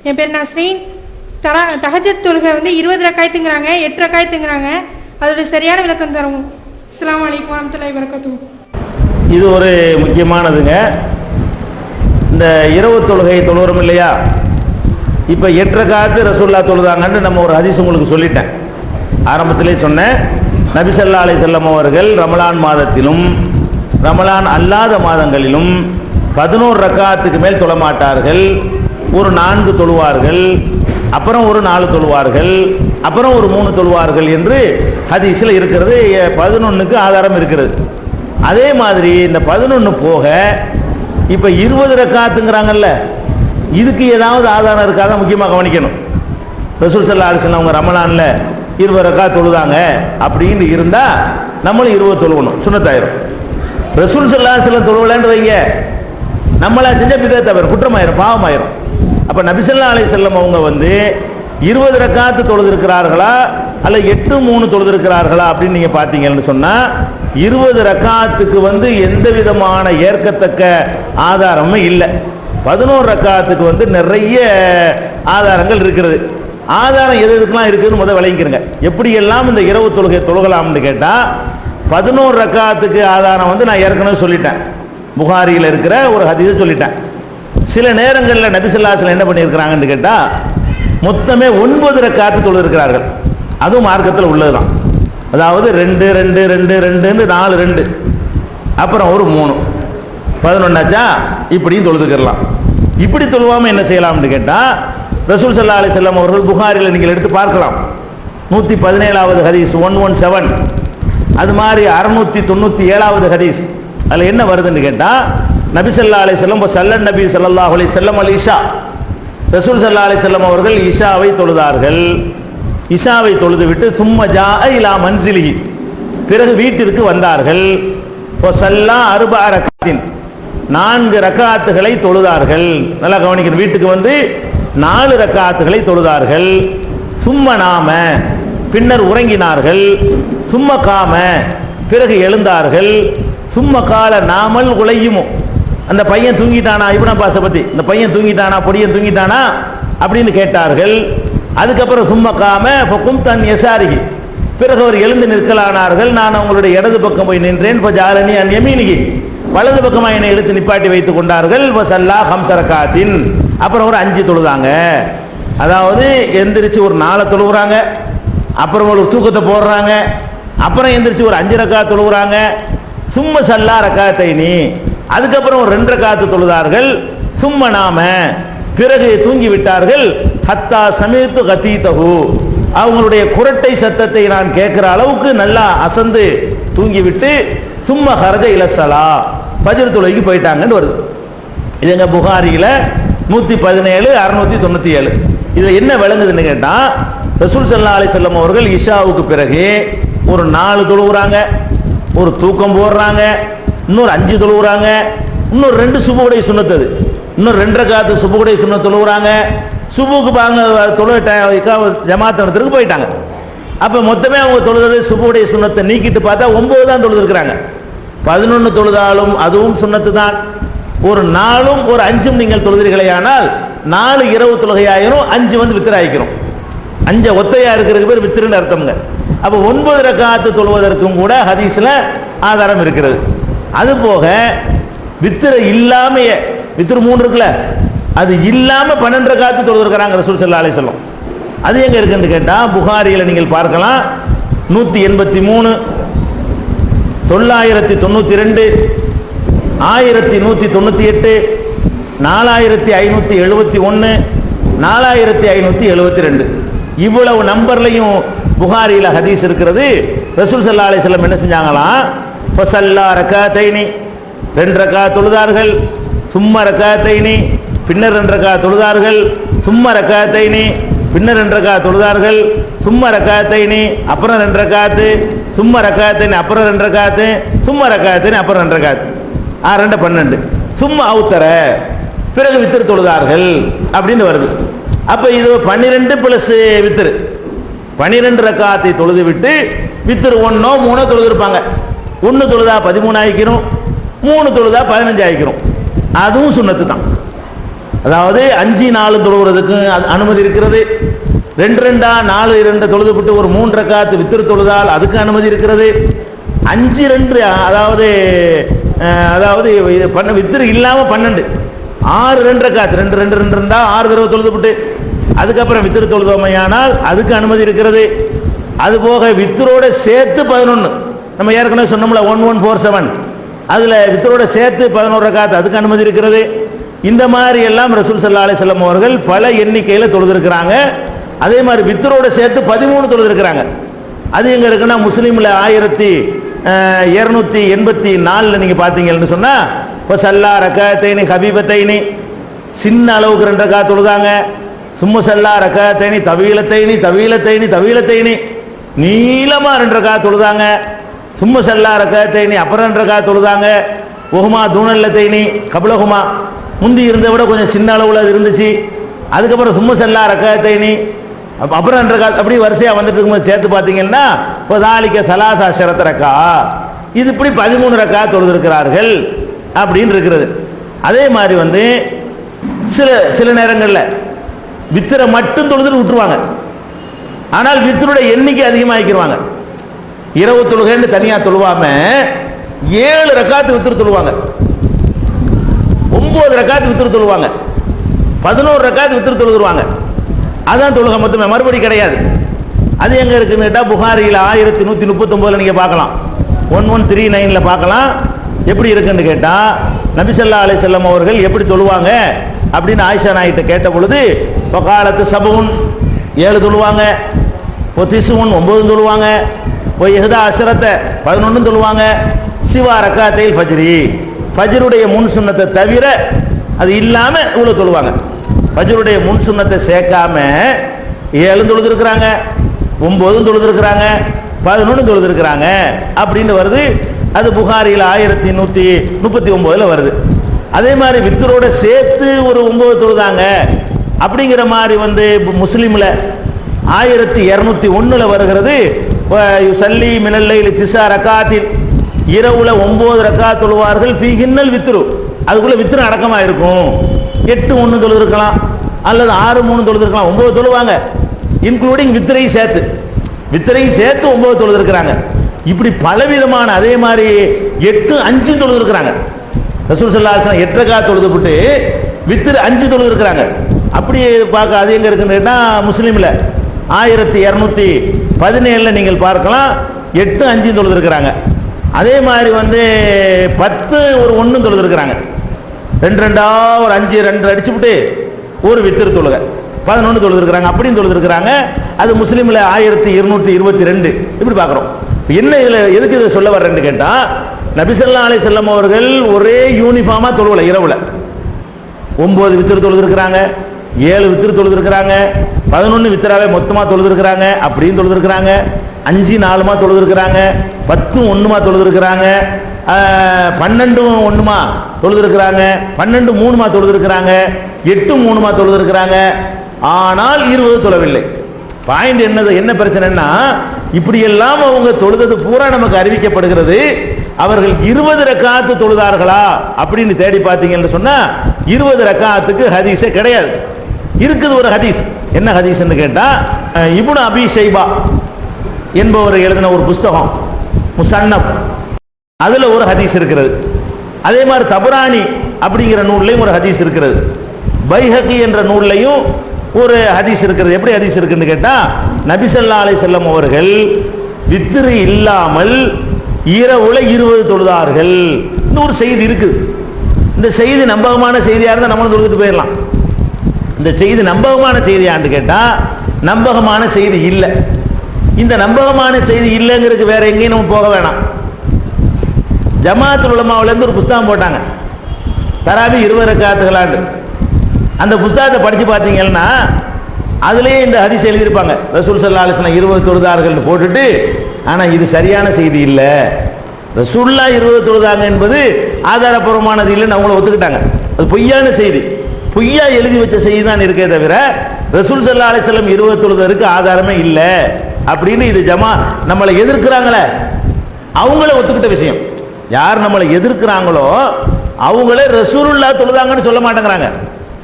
என் பேர் நஸ்ரீன். தஹஜத் தொழுகை 20 ரக்காயத்துங்கிறாங்க, 8 ரக்காயத்துங்கிறாங்க. அதோட சரியான விளக்கம் தரும். அஸ்ஸலாமு அலைக்கும் வரஹ்மத்துல்லாஹி வபரகாத்துஹு. இது ஒரு முக்கியமானதுங்க. இந்த இரவு தொழுகை தொழுகிறோம் இல்லையா, இப்போ 8 ரக்காத்து ரசூலுல்லாஹ் தொழுதாங்கன்னு நம்ம ஒரு ஹதீஸ் உங்களுக்கு சொல்லிட்டேன். ஆரம்பத்திலே சொன்னேன், நபி ஸல்லல்லாஹு அலைஹி வஸல்லம் அவர்கள் ரமலான் மாதத்திலும் ரமலான் அல்லாத மாதங்களிலும் 11 ரக்காத்துக்கு மேல் தொழமாட்டார்கள். ஒரு 4 தொழுவார்கள், அப்புறம் ஒரு 4 தொழுவார்கள், அப்புறம் ஒரு 3 தொழுவார்கள் என்று ஹதீஸில் இருக்கிறது. 11க்கு ஆதாரம் இருக்கிறது. அதே மாதிரி இந்த 11 போக இப்போ 20 ரக்காத்துங்கிறாங்கல்ல, இதுக்கு ஏதாவது ஆதாரம் இருக்காத முக்கியமாக கவனிக்கணும். ரசூல் ஸல்லல்லாஹு அலைஹி வஸல்லம் அவங்க ரமலானில் 20 ரக்காத் தொழுதாங்க அப்படின்னு இருந்தால் நம்மளும் 20 தொழுவணும், சுன்னத்தாயிரும். ரசூல் ஸல்லல்லாஹு அலைஹி வஸல்லம் தொழுவலன்னு வைங்க, நம்மளா செஞ்ச பிதஅத் ஆயிரும், குற்றமாயிரும், பாவமாயிரும். அப்போ நபி ஸல்லல்லாஹு அலைஹி வஸல்லம் அவங்க 20 ரக்காத்து தொழுதிருக்கிறார்களா அல்ல 8-3 தொழுதிருக்கிறார்களா அப்படின்னு நீங்கள் பார்த்தீங்கன்னு சொன்னால் 20 ரக்காத்துக்கு எந்த விதமான ஏற்கத்தக்க ஆதாரமும் இல்லை. 11 ரக்காத்துக்கு நிறைய ஆதாரங்கள் இருக்கிறது. ஆதாரம் எது எதுக்கெல்லாம் இருக்குதுன்னு முதல் விளங்கிக்கிறங்க. எப்படியெல்லாம் இந்த இரவு தொழுகை தொழுகலாம்னு கேட்டால் 11 ரக்காத்துக்கு ஆதாரம் நான் ஏற்கனவே சொல்லிட்டேன். புகாரியில் இருக்கிற ஒரு ஹதீஸை சொல்லிட்டேன். சில நேரங்களில் நபி ஸல்லல்லாஹு அலைஹி வஸல்லம் என்ன பண்ணியிருக்கிறாங்கன்னு கேட்டால் மொத்தமே 9 ரக்காத்து தொழுதிருக்கிறார்கள். அதுவும் மார்க்கத்தில் உள்ளதுதான். அதாவது 2 2 2 2 4 2 அப்புறம் ஒரு 3 11ஆச்சா, இப்படியும் தொழுதுக்கலாம். இப்படி தொழுவாமல் என்ன செய்யலாம்னு கேட்டால் ரசூல் ஸல்லல்லாஹு அலைஹி வஸல்லம் அவர்கள் புகாரில் நீங்கள் எடுத்து பார்க்கலாம். 117வது ஹதீஸ் 117, அது மாதிரி 697வது ஹதீஸ். அதில் என்ன வருதுன்னு கேட்டால் நபி ஸல்லல்லாஹு அலைஹி வஸல்லம் சல்லன் நபி ஸல்லல்லாஹு அலைஹி வஸல்லம் அல் இஷா, ரசூல் ஸல்லல்லாஹு அலைஹி வஸல்லம் அவர்கள் இஷாவை தொழுதார்கள். இஷாவை தொழுது விட்டு சும்ம ஜாஅ இலா மன்சிலிஹி, பிறகு வீட்டிற்கு வந்தார்கள். ஃபஸல்லா 4 ரக்காத்தின், 4 ரக்காத்துகளை தொழுதார்கள். நல்லா கவனிக்கணும், வீட்டுக்கு 4 ரக்காத்துகளை தொழுதார்கள். சும்ம நாம, பின்னர் உறங்கினார்கள். சும்ம காம, பிறகு எழுந்தார்கள். சும்ம கால நாமல் உலையுமோ, அந்த பையன் தூங்கிட்டானா, இப்னு அப்பாஸை பற்றி, இந்த பையன் தூங்கிட்டானா, பொடியன் தூங்கிட்டானா அப்படின்னு கேட்டார்கள். அதுக்கப்புறம் சும்ம காம ஃபகும் தன் யசாரிகி, பிறகு அவர் எழுந்து நிற்கலானார்கள். நான் அவங்களுடைய இடது பக்கம் போய் நின்றேன். ஃபஜாலனி அன் யமீனிகி, வலது பக்கமாக என்னை எடுத்து நிப்பாட்டி வைத்துக் கொண்டார்கள். வசல்லா 5 ரக்காத்தின், அப்புறம் ஒரு 5 தொழுதாங்க. அதாவது எந்திரிச்சு ஒரு 4 தொழுகிறாங்க, அப்புறம் ஒரு தூக்கத்தை போடுறாங்க, அப்புறம் எந்திரிச்சு ஒரு 5 ரக்காத் தொழுகிறாங்க. சும்ம சல்லா ரக்காத்தைனி, அதுக்கப்புறம் ஒரு 2 ரக்காத்து தொழுதார்கள். சும்ம நாம, பிறகு தூங்கி விட்டார்கள். ஹத்தா சமீத்து கத்தீதஹு, அவங்களுடைய குரட்டை சத்தத்தை நான் கேட்கிற அளவுக்கு நல்லா அசந்து தூங்கிவிட்டு சும்ம ஹரஜ இலசலா, ஃபஜ்ர் தொழுகைக்கு போயிட்டாங்கன்னு வருது. இது எங்க புகாரியில் 117 697. இதில் என்ன விளங்குதுன்னு கேட்டால் ரசூல் ஸல்லல்லாஹு அலைஹி வஸல்லம் அவர்கள் இஷாவுக்கு பிறகு ஒரு 4 தொழுகிறாங்க, ஒரு தூக்கம் போடுறாங்க, இன்னொரு 5 தொழுகிறாங்க, இன்னொரு 2 சுபுடைய சுன்னத்தது, இன்னொரு 2 ரக்காத்து சுபுடைய சுன்னத் தொழுகிறாங்க. சுபுக்கு பாங்க தொழுக ஜமாத் நடத்துறதுக்கு போயிட்டாங்க. அப்போ மொத்தமே அவங்க தொழுது சுபுடைய சுன்னத்தை நீக்கிட்டு பார்த்தா 9 தான் தொழுதுருக்கிறாங்க. 11 தொழுதாலும் அதுவும் சுன்னத்து தான். ஒரு 4ம் ஒரு 5ம் நீங்கள் தொழுதுகளேயானால் 4 இரவு தொழுகையாயிரும், 5 வித்திராயிக்கிறோம். 5 ஒத்தையா இருக்கிறதுக்கு பேர் வித்திருன்னு அர்த்தம்ங்க. அப்போ 9 ரக்காத்து தொழுவதற்கும் கூட ஹதீஸில் ஆதாரம் இருக்கிறது. அது போக வித்திர இல்லாமையே, வித்திரு 3 இருக்குல்ல, அது இல்லாம 12 ரக்காத்து தொழுதுருக்கிறாங்க ரசூல் ஸல்லல்லாஹு அலைஹி வஸல்லம். அது எங்க இருக்குன்னு கேட்டால் புகாரியில் நீங்கள் பார்க்கலாம். 183, 992, 1198, 4571, 4572, இவ்வளவு நம்பர்லையும் புகாரியில் ஹதீஸ் இருக்கிறது. ரசூல் ஸல்லல்லாஹு அலைஹி வஸல்லம் என்ன செஞ்சாங்களாம், ஃபஸல்லா ரக்காத்தைனி, 2 ரக்காத் தொழுதார்கள். சும்ம ரக்காத்தைனி, பின்னர் 2 ரக்காத் தொழுதார்கள். சும்ம ரக்காத்தைனி, பின்னர் 2 ரக்காத் தொழுதார்கள். சும்ம ரக்காத்தைனி, அப்புறம் 2 ரக்காத்து. சும்ம ரக்காத்தைனி, அப்புறம் 2 ரக்காத்து. சும்ம ரக்காத்தைனி, அப்புறம் 2 ரக்காத்து. 2 12. சும்ம அவுத்தர, பிறகு வித்திரு தொழுதார்கள் அப்படின்னு வருது. அப்போ இது 12 பிளஸ் வித்திரு, 12 ரக்காத்தை தொழுது விட்டு வித்திரு 1 3 தொழுதுருப்பாங்க. 1 தொழுதா 13 ஆகிக்கிறோம், 3 தொழுதா 15 ஆகிக்கிறோம். அதுவும் சுன்னத்து தான். அதாவது 5-4 தொழுகிறதுக்கு அனுமதி இருக்கிறது. 2-2 4-2 தொழுதுபட்டு ஒரு 3 ரக்காத்து வித்திரு தொழுதால் அதுக்கு அனுமதி இருக்கிறது. 5-2 அதாவது வித்திரு இல்லாம 12 6-2 ரக்காத்து 2-2 இருந்தா 6 தடவை தொழுதுபட்டு அதுக்கப்புறம் வித்திரு தொழுதோமையானால் அதுக்கு அனுமதி இருக்கிறது. அது போக வித்திரோட சேர்த்து 11, நம்ம ஏற்கனவே சொன்னோம்ல 1147, அதுல வித்திரோட சேர்த்து 11 ரக்காத்து அதுக்கு அனுமதி இருக்கிறது. இந்த மாதிரி எல்லாம் ரசூல் ஸல்லல்லாஹு அலைஹி வஸல்லம் அவர்கள் பல எண்ணிக்கையில தொழுதிருக்கிறாங்க. அதே மாதிரி வித்திரோட சேர்த்து 13 தொழுதிருக்கிறாங்க. அது எங்க இருக்குன்னா முஸ்லீம்ல 1284 நீங்க பாத்தீங்கன்னு சொன்னா சல்லா ரக்காத்தைனி ஹபீபத்தைனி, சின்ன அளவுக்கு 2 ரக்காத் தொழுதாங்க. சும்ம சல்லா ரக்காத்தைனி தவீலத்தைனி தவீலத்தைனி தவீலத்தைனி, நீளமா 2 ரக்காத் தொழுதாங்க. சும்ம சல்லா ரக்காத்தைனி அப்புறம் 2 ரக்காத் தொழுதாங்க. ஒஹுமா தூனல்லத்தைனி கபலஹுமா, முந்தி இருந்த விட கொஞ்சம் சின்ன அளவுல அது இருந்துச்சு. அதுக்கப்புறம் சும்ம சல்லா ரக்காத்தைனி அப்புறம் 2 ரக்காத், அப்படி வரிசையா வந்துட்டு இருக்கும்போது சேர்த்து பார்த்தீங்கன்னா தாலிக்க சலாசா ஷரத் ரக்கா, இது இப்படி 13 ரக்காத் தொழுதிருக்கிறார்கள் அப்படின்னு இருக்கிறது. அதே மாதிரி சில நேரங்களில் வித்திரை மட்டும் தொழுதுட்டு விட்டுருவாங்க. ஆனால் வித்திரோட எண்ணிக்கை அதிகமாகிக்கிறாங்க. இரவு தொழுகைன்னு தனியா தொழுவாம 7 ரக்காத்து வித்திரு தொழுவாங்க, 9 ரக்காத்து வித்திரு தொழுவாங்க, 11 ரக்காத்து வித்திரு தொழுதுருவாங்க. அதான் தொழுகை மொத்தமே, மறுபடி கிடையாது. அது எங்க இருக்குன்னு கேட்டா புகாரியில் 1139 நீங்க பார்க்கலாம், 1139 பார்க்கலாம். எப்படி இருக்குன்னு கேட்டா நபி ஸல்லல்லாஹு அலைஹி வஸல்லம் அவர்கள் எப்படி தொழுவாங்க அப்படின்னு ஆயிஷா நாயிட்ட கேட்ட பொழுது வகாலத்து சபூன் 7 தொழுவாங்க, ஒத்திசுன் 9 தொழுவாங்க, இஹ்தா அஷரத்தை 11 தொழுவாங்க, சிவா ரக்காத்தைல் ஃபஜ்ரி, ஃபஜ்ருடைய முன் சுன்னத்தை தவிர அது இல்லாம இவ்வளவு தொழுவாங்க. ஃபஜ்ருடைய முன் சுன்னத்தை சேர்க்காம 7 தொழுதுருக்கிறாங்க, 9 தொழுதுருக்கிறாங்க, 11 தொழுதுருக்கிறாங்க அப்படின்னு வருது. அது புகாரியில் 1139 வருது. அதே மாதிரி வித்தரோட சேர்த்து ஒரு 9 தொழுதாங்க அப்படிங்கிற மாதிரி முஸ்லிம்ல 1201 வருகிறது. யுஸல்லி மினல் லைலி 9 ரக்காத்தில், இரவுல 9 ரக்காத் தொழுவார்கள். ஃபீஹின்னல் வித்ரு, அதுக்குள்ள வித்ரு அடக்கமா இருக்கும். 8-1 தொழுதுருக்கலாம் அல்லது 6-3 தொழுதுருக்கலாம், 9 தொழுவாங்க. இன்க்ளூடிங் வித்திரையும் சேர்த்து 9 தொழுதுருக்கிறாங்க. இப்படி பலவிதமான, அதே மாதிரி 8-5 தொழுதுருக்கிறாங்க. ரசூல் ஸல்லல்லாஹு அலைஹி வஸல்லம் 8 ரக்காத் தொழுதுபட்டு வித்ரு 5 தொழுதுருக்கிறாங்க. அப்படி பார்க்க அது எங்க இருக்குன்னா முஸ்லிம்ல 1217 நீங்கள் பார்க்கலாம், 8-5 தொழுதுருக்கிறாங்க. அதே மாதிரி 10-1 தொழுதுருக்கிறாங்க. 2-2 ஒரு 5-2 அடிச்சுவிட்டு ஒரு வித்திரு தொழுகை 11 தொழுதுருக்கிறாங்க, அப்படின்னு தொழுதுருக்கிறாங்க. அது முஸ்லிம்ல 1222 இப்படி பார்க்குறோம். என்ன இதுல எதுக்கு இதை சொல்ல வர்றேன்னு கேட்டா நபி ஸல்லல்லாஹு அலைஹி வஸல்லம் அவர்கள் ஒரே யூனிஃபார்மா தொழுவல. இரவுல 9 வித்திரு தொழுதுருக்கிறாங்க, 7 வித்திரு தொழுதுருக்கிறாங்க, 11 வித்திராவே மொத்தமா தொழுதுருக்கிறாங்க, அப்படின்னு தொழுதுருக்கிறாங்க, 5-4 தொழுதுருக்கிறாங்க, 10-1 தொழுதுருக்கிறாங்க, 12-1 தொழுதுருக்கிறாங்க, 12-3 தொழுதுருக்கிறாங்க, 8-3 தொழுதுருக்கிறாங்க. ஆனால் 20 தொழவில்லை. பாயிண்ட் என்ன பிரச்சனைன்னா இப்படி எல்லாம் அவங்க தொழுதது பூரா நமக்கு அறிவிக்கப்படுகிறது. அவர்கள் 20 ரக்காத்து தொழுதார்களா அப்படின்னு தேடி பார்த்தீங்கன்னு சொன்னா 20 ரக்காத்துக்கு ஹதீஸே கிடையாது. இருக்குது ஒரு ஹதீஸ். என்ன ஹதீஸ்ன்னு கேட்டா இப்னு அபி ஷைபா என்பவர் எழுதின ஒரு புஸ்தகம் முஸன்னஃப், அதுல ஒரு ஹதீஸ் இருக்கிறது. அதே மாதிரி தபரானி அப்படிங்கிற நூல்லையும் ஒரு ஹதீஸ் இருக்கிறது. பைஹகி என்ற நூல்லையும் ஒரு ஹதீஸ் இருக்கிறது. எப்படி ஹதீஸ் இருக்குன்னு கேட்டா நபி ஸல்லல்லாஹு அலைஹி வஸல்லம் அவர்கள் வித்ரு இல்லாமல் இரவுல 20 தொழுதார்கள். இன்னொரு செய்தி இருக்குது. இந்த செய்தி நம்பகமான செய்தியா இருந்தா நம்மளும் தொழுதுட்டு போயிடலாம். இந்த செய்தி நம்பகமான செய்தியான்னு கேட்டா நம்பகமான செய்தி இல்லை. இந்த நம்பகமான செய்தி இல்லைங்கிறதுக்கு வேற எங்கேயும் நம்ம போக வேணாம். ஜமாஅத்துல் உலமாவுல இருந்து ஒரு புத்தகம் போட்டாங்க, தராவி 20 ரக்காத்துகளாண்டு. அந்த புத்தகத்தை படிச்சு பார்த்தீங்கன்னா அதுலேயே இந்த ஹதீஸ் எழுதியிருப்பாங்க. ரசூல் ஸல்லல்லாஹு அலைஹி வஸல்லம் 20 தொழுதார்கள் போட்டுட்டு, ஆனால் இது சரியான செய்தி இல்லை. ரசூலுல்லாஹ் 20 தொழுதாங்க என்பது ஆதாரபூர்வமானது இல்லைன்னு அவங்கள ஒத்துக்கிட்டாங்க. அது பொய்யான செய்தி, பொய்யா எழுதி வச்ச செய்தி தான் இருக்கே தவிர ரசூல் ஸல்லல்லாஹு அலைஹி வஸல்லம் 20 தொழுதற்கு ஆதாரமே இல்லை அப்படின்னு இது நம்மளை எதிர்க்கிறாங்களே அவங்கள ஒத்துக்கிட்ட விஷயம். யார் நம்மளை எதிர்க்கிறாங்களோ அவங்களே ரசூலுல்லாஹ் தொழுதாங்கன்னு சொல்ல மாட்டேங்கிறாங்க.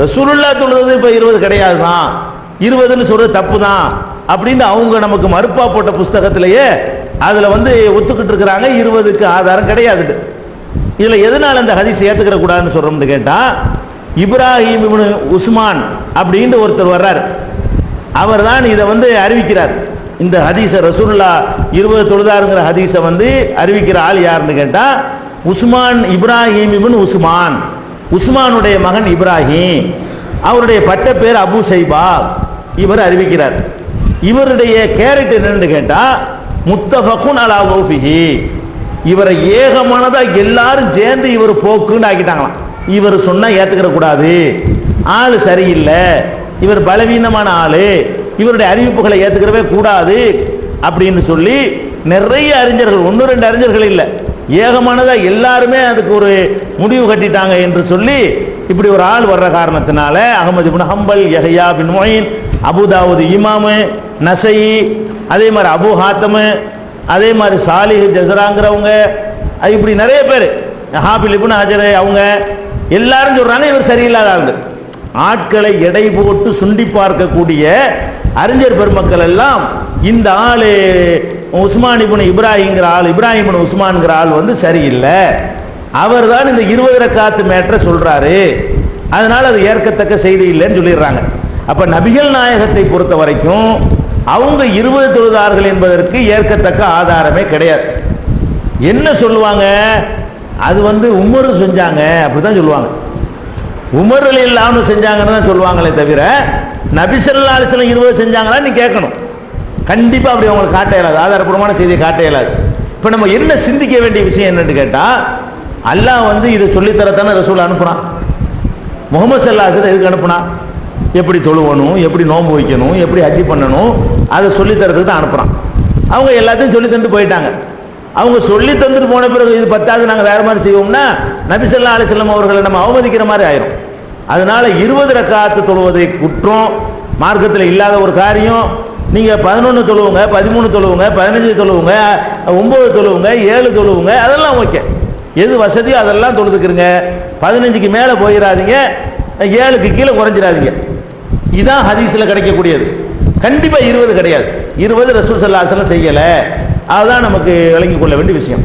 ரசூலுல்லாஹ் தொழுது இப்போ 20 கிடையாது தான், 20ன்னு சொல்றது தப்பு தான் அப்படின்னு அவங்க நமக்கு மறுப்பா போட்ட புஸ்தகத்திலேயே அதுல ஒத்துக்கிட்டு இருக்கிறாங்க 20க்கு ஆதாரம் கிடையாது. இதுல எதனால இந்த ஹதீஸ் ஏத்துக்கிற கூடாதுன்னு சொல்றோம்னு கேட்டா, இப்ராஹிம் இப்னு உஸ்மான் அப்படின்ற ஒருத்தர் வர்றார். அவர் தான் இதை அறிவிக்கிறார். இந்த ஹதீஸை ரசூலுல்லாஹ் 20 தொழுதாருங்கிற ஹதீஸை அறிவிக்கிற ஆள் யாருன்னு கேட்டா உஸ்மான், இப்ராஹிம் இப்னு உஸ்மான், உஸ்மானுடைய மகன் இப்ராஹிம், அவருடைய பட்ட பேர் அபு சைபா. இவர் அறிவிக்கிறார். இவருடைய கேரக்டர் என்னன்னு கேட்டா முத்தஃபகுன் அலா வஃபிஹி, இவரை ஏகமானதா எல்லாரும் சேர்ந்து இவர் போக்குன்னு ஆக்கிட்டாங்களாம். இவர் சொன்னா ஏத்துக்கிற கூடாது, ஆளு சரியில்லை, இவர் பலவீனமான ஆளு, இவருடைய அறிவிப்புகளை ஏத்துக்கிறவே கூடாது அப்படின்னு சொல்லி நிறைய அறிஞர்கள், 1-2 அறிஞர்கள் இல்லை, ஏகமானதா எல்லாருமே அதுக்கு ஒரு முடிவு கட்டிட்டாங்க என்று சொல்லி இப்படி ஒரு ஆள் வர்ற காரணத்தினால அஹ்மது இப்னு ஹம்பல், யஹ்யா பின் முயின், அபுதாவுத் இமாமு, நசையி, அதே மாதிரி அபு ஹாத்தமு, அதே மாதிரி சாலிஹ் ஜஸராங்கிறவங்க, இப்படி நிறைய பேர், ஹாஃபில் இப்னு ஹஜர், அவங்க எல்லாரும் சொல்றாங்க இவர் சரியில்லாத ஆள். ஆட்களை எடை போட்டு சுண்டி பார்க்கக்கூடிய அறிஞர் பெருமக்கள் எல்லாம் இந்த ஆளு உஸ்மான் இப்னு இப்ராஹிம்ங்கிற ஆள், இப்ராஹிம் இப்னு உஸ்மான்ங்கிற ஆள் சரியில்லை, அவர் தான் இந்த 20 ரக்காத்து மேட்டரை சொல்றாரு, அதனால அது ஏற்கத்தக்க செய்தி இல்லைன்னு சொல்லிடுறாங்க. அப்ப நபிகள் நாயகத்தை பொறுத்த வரைக்கும் அவங்க 20 தொழுதார்கள் என்பதற்கு ஏற்கத்தக்க ஆதாரமே கிடையாது. என்ன சொல்லுவாங்க, அது உமர் செஞ்சாங்க அப்படிதான் சொல்லுவாங்க, உமர் ரலியல்லாஹு செஞ்சாங்கன்னு தான் சொல்லுவாங்களே தவிர நபி ஸல்லல்லாஹு அலைஹி வஸல்லம் 20 செஞ்சாங்களா நீ கேட்கணும். கண்டிப்பா அப்படி அவங்களுக்கு காட்ட இயலாது, ஆதாரப்பூர்வமான செய்தியை காட்ட இயலாது. இப்ப நம்ம என்ன சிந்திக்க வேண்டிய விஷயம் என்னன்னு கேட்டா, அல்லாஹ் இதை சொல்லித்தரத்தானே ரசூல் அனுப்புனான். முகமது ஸல்லல்லாஹு அலைஹி வஸல்லம் எதுக்கு அனுப்புனா? எப்படி தொழுவணும், எப்படி நோன்பு வைக்கணும், எப்படி ஹஜ் பண்ணணும், அதை சொல்லித்தரத்துக்கு தான் அனுப்புறான். அவங்க எல்லாத்தையும் சொல்லி தந்துட்டு போயிட்டாங்க. அவங்க சொல்லி தந்துட்டு போன பிறகு இது பத்தாவது நாங்கள் வேற மாதிரி செய்வோம்னா நபி ஸல்லல்லாஹு அலைஹி வஸல்லம் அவர்களை நம்ம அவமதிக்கிற மாதிரி ஆயிரும். அதனால 20 ரக்காத்து தொழுவதை குற்றம், மார்க்கத்தில் இல்லாத ஒரு காரியம். நீங்க 11 தொழுவுங்க, 13 தொழுவுங்க, 15 தொழுவுங்க, 9 தொழுவுங்க, 7 தொழுவுங்க, அதெல்லாம் ஓகே, எது வசதியோ அதெல்லாம் தொழுதுக்குறங்க. 15க்கு மேலே போயிடாதீங்க, 7க்கு கீழே குறைஞ்சிடாதீங்க. இதுதான் ஹதீஸ்ல கிடைக்கக்கூடியது. கண்டிப்பா 20 கிடையாது. 20 ரசூல் ஸல்லல்லாஹு அலைஹி வஸல்லம் செய்யல, அதுதான் நமக்கு விளங்கிக் கொள்ள வேண்டிய விஷயம்.